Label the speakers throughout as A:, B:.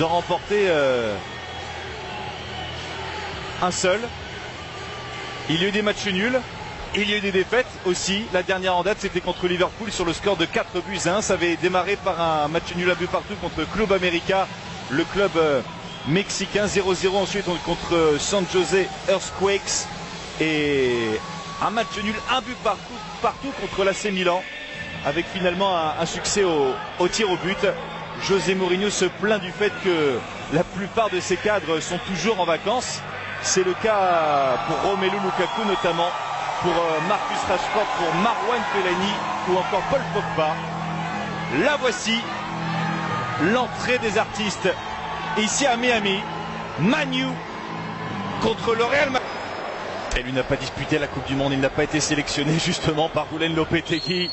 A: d'en remporter un seul. Il y a eu des matchs nuls, il y a eu des défaites aussi. La dernière en date, c'était contre Liverpool sur le score de 4-1. Ça avait démarré par un match nul à but partout contre Club América, le club mexicain. 0-0 ensuite contre San Jose Earthquakes. Et un match nul, un but partout contre l'AC Milan, avec finalement un succès au tir au but. José Mourinho se plaint du fait que la plupart de ses cadres sont toujours en vacances. C'est le cas pour Romelu Lukaku notamment, pour Marcus Rashford, pour Marouane Fellaini ou encore Paul Pogba. La voici, l'entrée des artistes ici à Miami. Manu contre le Real Madrid. Et lui n'a pas disputé la Coupe du Monde, il n'a pas été sélectionné justement par Julen Lopetegui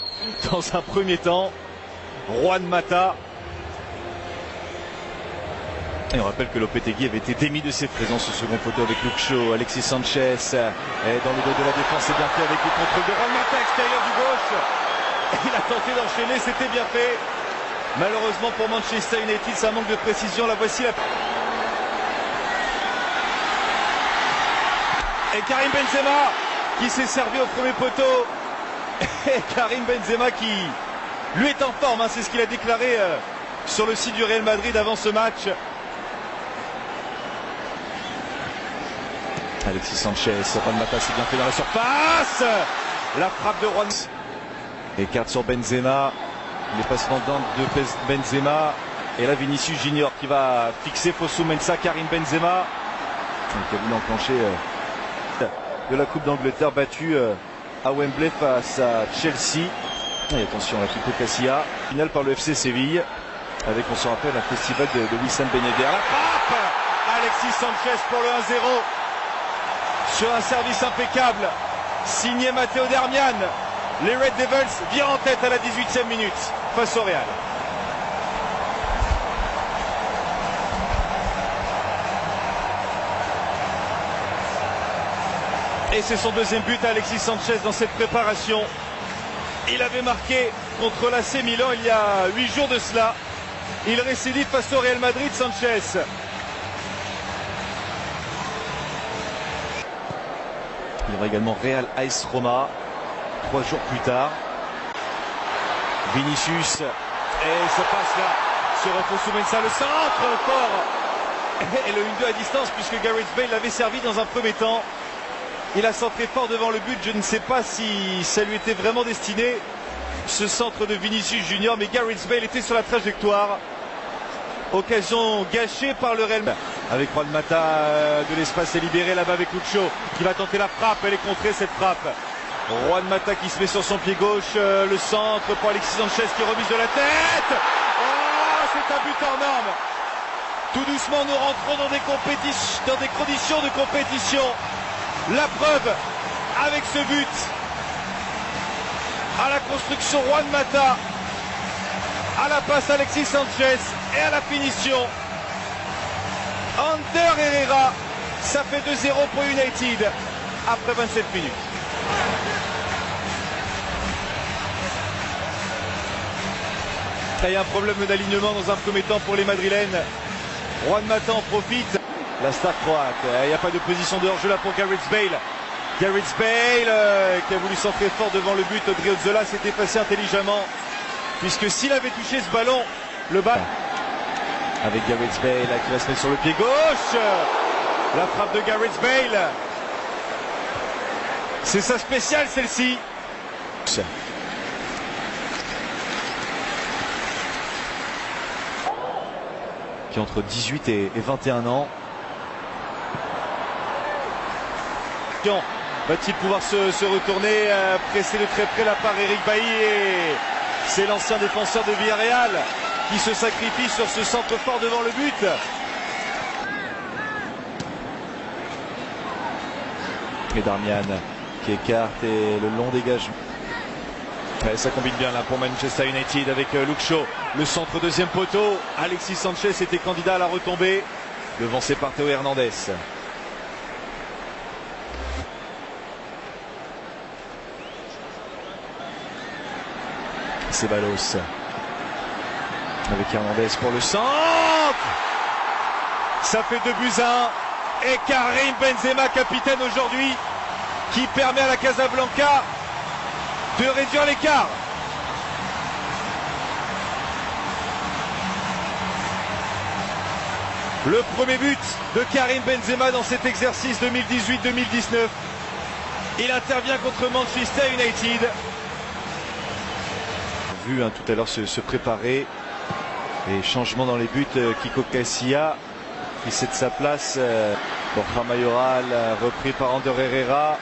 A: dans un premier temps. Juan Mata. Et on rappelle que Lopetegui avait été démis de ses présences au second poteau avec Luke Shaw, Alexis Sanchez. Et dans le dos de la défense, c'est bien fait avec le contrôle de Juan Mata, extérieur du gauche. Il a tenté d'enchaîner, c'était bien fait. Malheureusement pour Manchester United, ça manque de précision. La voici la... Et Karim Benzema qui s'est servi au premier poteau. Et Karim Benzema qui lui est en forme, hein, c'est ce qu'il a déclaré sur le site du Real Madrid avant ce match. Alexis Sanchez, Juan Mata s'est bien fait dans la surface. La frappe de Juan. Et carte sur Benzema. Les passements de Benzema. Et là Vinicius Junior qui va fixer Fosu Mensah. Karim Benzema qui a voulu enclencher de la Coupe d'Angleterre, battu à Wembley face à Chelsea. Et attention, la Kiko Casilla, finale par le FC Séville, avec, on se rappelle, un festival de Wissam Ben Yedder. La frappe, Alexis Sanchez pour le 1-0 sur un service impeccable signé Matteo Darmian. Les Red Devils virent en tête à la 18e minute face au Real. Et c'est son deuxième but à Alexis Sanchez dans cette préparation. Il avait marqué contre l'AC Milan il y a 8 jours de cela. Il récidive face au Real Madrid, Sanchez. Il y aura également Real AS Roma 3 jours plus tard. Vinicius. Et ça passe là sur Fosu Mensah. Le centre fort. Et le 1-2 à distance puisque Gareth Bale l'avait servi dans un premier temps. Il a centré fort devant le but, je ne sais pas si ça lui était vraiment destiné, ce centre de Vinicius Junior, mais Gareth Bale était sur la trajectoire. Occasion gâchée par le Real. Avec Juan Mata, de l'espace est libéré là-bas avec Luke Shaw, qui va tenter la frappe, elle est contrée cette frappe. Juan Mata qui se met sur son pied gauche, le centre pour Alexis Sanchez qui remise de la tête. Oh, c'est un but hors norme. Tout doucement nous rentrons dans des conditions de compétition. La preuve avec ce but à la construction Juan Mata, à la passe Alexis Sanchez et à la finition Ander Herrera. Ça fait 2-0 pour United après 27 minutes. Il y a un problème d'alignement dans un premier temps pour les Madrilènes. Juan Mata en profite. La star croate, il n'y a pas de position de hors-jeu là pour Gareth Bale. Gareth Bale qui a voulu centrer fort devant le but. Odriozola s'est effacé intelligemment, puisque s'il avait touché ce ballon, le ballon. Avec Gareth Bale qui va se mettre sur le pied gauche. La frappe de Gareth Bale. C'est sa spéciale celle-ci. Qui a entre 18 et 21 ans. Va-t-il pouvoir se retourner, presser de très près la part Eric Bailly, et c'est l'ancien défenseur de Villarreal qui se sacrifie sur ce centre fort devant le but. Et Darmian qui écarte et le long dégagement. Ouais, ça combine bien là pour Manchester United avec Luke Shaw. Le centre deuxième poteau. Alexis Sanchez était candidat à la retombée, devancé par Théo Hernandez. Ceballos avec Hernandez pour le centre. Ça fait 2-1. Et Karim Benzema, capitaine aujourd'hui, qui permet à la Casablanca de réduire l'écart. Le premier but de Karim Benzema dans cet exercice 2018-2019. Il intervient contre Manchester United. Vu tout à l'heure se préparer. Et changement dans les buts, Kiko Casilla qui cède sa place. Borja Mayoral repris par Ander Herrera.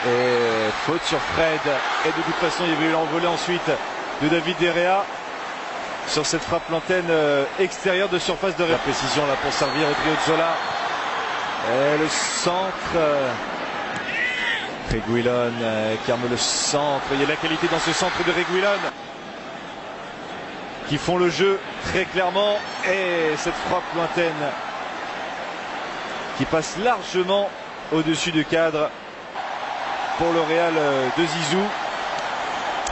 A: Et faute sur Fred. Et de toute façon, il y avait eu l'envolée ensuite de David De Gea sur cette frappe l'antenne extérieure de surface de précision là pour servir au trio de Zola. Et le centre. Reguilón qui arme le centre. Il y a de la qualité dans ce centre de Reguilón qui font le jeu très clairement. Et cette frappe lointaine qui passe largement au-dessus du cadre pour le Real de Zizou.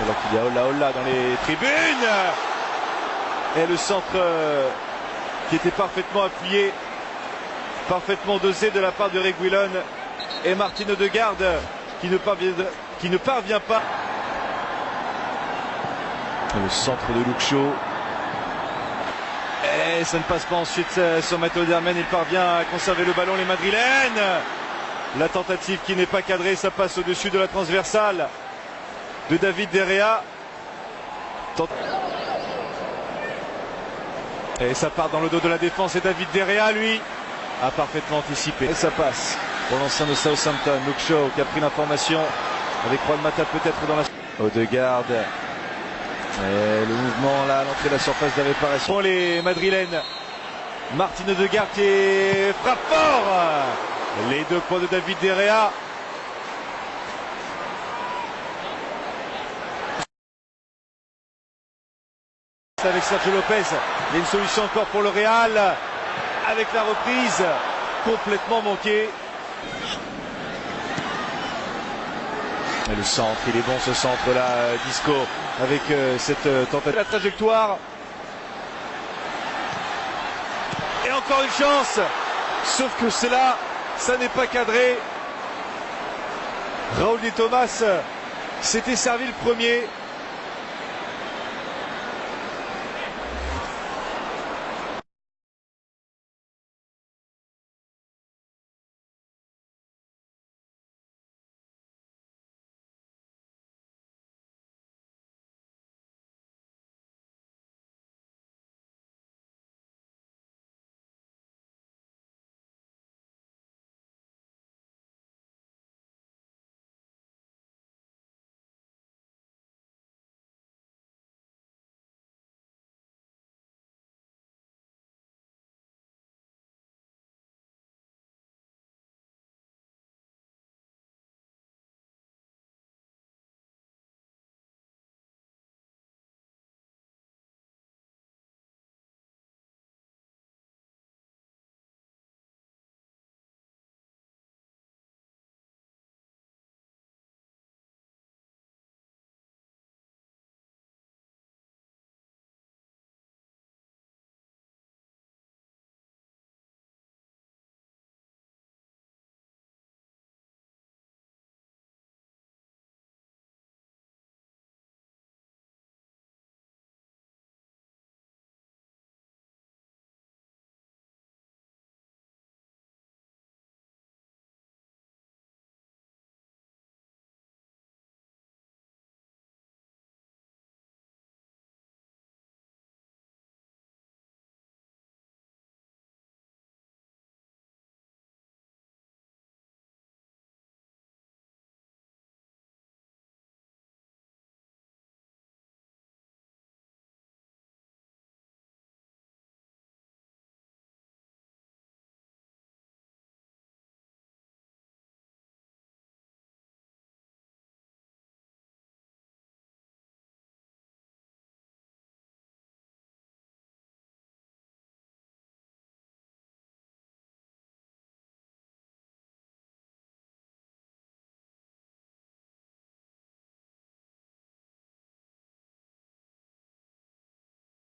A: Alors qu'il y a Olla dans les tribunes. Et le centre qui était parfaitement appuyé, parfaitement dosé de la part de Reguilón. Et Martin Odegaard qui ne parvient pas. Et le centre de Luke Shaw. Et ça ne passe pas ensuite sur Matteo Darmian. Il parvient à conserver le ballon, les Madrilènes. La tentative qui n'est pas cadrée, ça passe au-dessus de la transversale de David De Gea. Et ça part dans le dos de la défense et David De Gea, lui, a parfaitement anticipé. Et ça passe pour l'ancien de Southampton, Luke Shaw, qui a pris l'information avec Juan Mata peut-être dans la... Odegaard. Et le mouvement là à l'entrée de la surface de réparation. Pour les Madrilènes, Martin Odegaard qui frappe fort. Les 2 points de David De Gea. Avec Sergio Lopez, il y a une solution encore pour le Real. Avec la reprise complètement manquée. Et le centre, il est bon ce centre là, Disco, avec cette tentative. La trajectoire. Et encore une chance. Sauf que c'est là, ça n'est pas cadré. Raúl de Tomás s'était servi le premier.